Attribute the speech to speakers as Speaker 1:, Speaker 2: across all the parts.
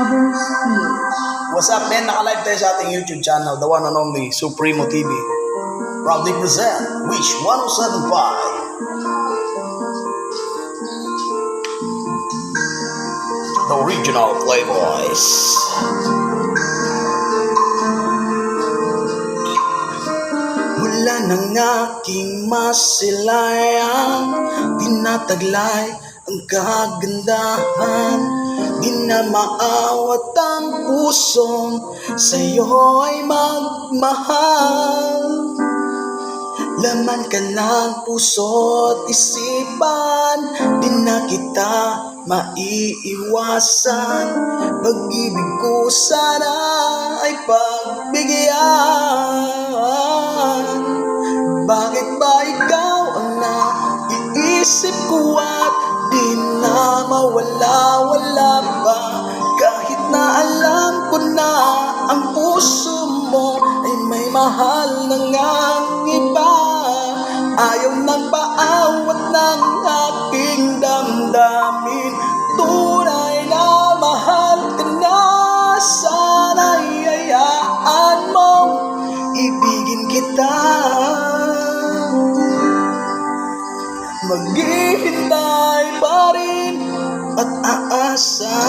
Speaker 1: Mother's PH.
Speaker 2: What's up, man? Naka-live tayo sa ating YouTube channel, the one and only Supremo TV. Proudly present Wish 1075. The original Playboys. Mula ng aking masilayang tinataglay ang kagandahan, di na maawat ang pusong sa'yo ay magmahal. Laman ka ng puso't isipan, di na kita maiiwasan. Pag-ibig ko sana ay pagbigyan. Bakit ba ikaw ang naiisip ko at di na mawala-wala pa? Kahit na alam ko na ang puso mo ay may mahal ng ang iba, ayaw nang paawat ng aking damdamin. Tunay na mahal ka na, sana'y hayaan mong ibigin kita. Maghihintay pa rin at aasa.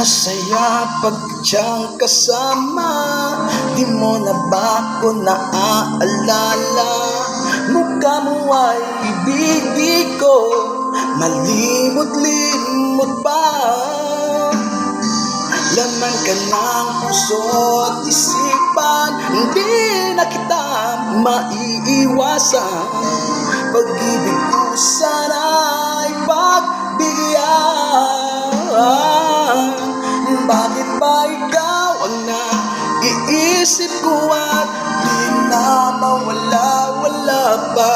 Speaker 2: Masaya pag siyang kasama, di mo na ba ko naaalala? Mukha mo ay ibigin ko, malimot-limot ba? Laman ka ng puso't isipan, hindi na kita maiiwasan. Pag-ibig ko sana'y pagbigyan. Bakit ba ikaw ang naiisip ko at di na mawala-wala pa?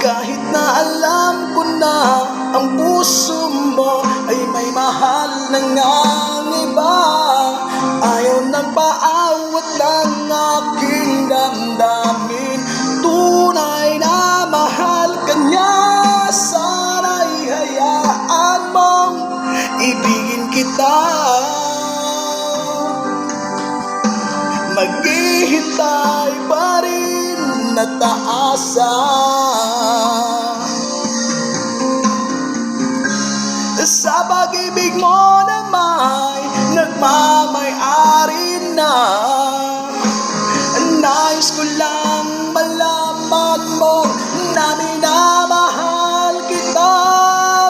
Speaker 2: Kahit na alam ko na ang puso mo ay may mahal ng ang iba, ayaw nang paawat ng aking damdamin. Tunay na mahal ka niya, sana'y hayaan mong ibigin kita. Maghihintay pa rin na taasa. Sa pag-ibig mo na may nagmamay-ari na, nais ko lang malaman mo na minamahal kita.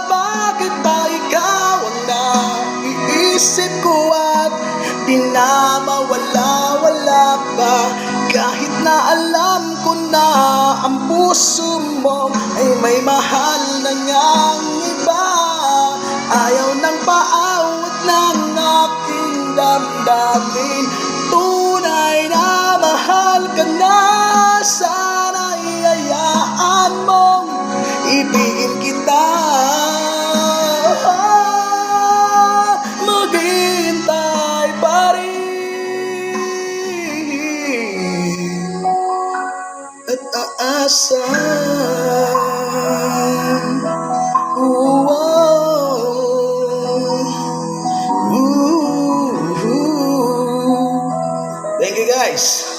Speaker 2: Bakit ba ikaw ang naiisip ko at di na mawala-wala pa? Kahit na alam ko na ang puso mo ay may mahal na niyang iba, ayaw nang paawat ng aking damdamin. Tunay na mahal ka na, sana'y hayaan mong ibigin kita. Maghihintay pa rin at aasa. Thank you guys.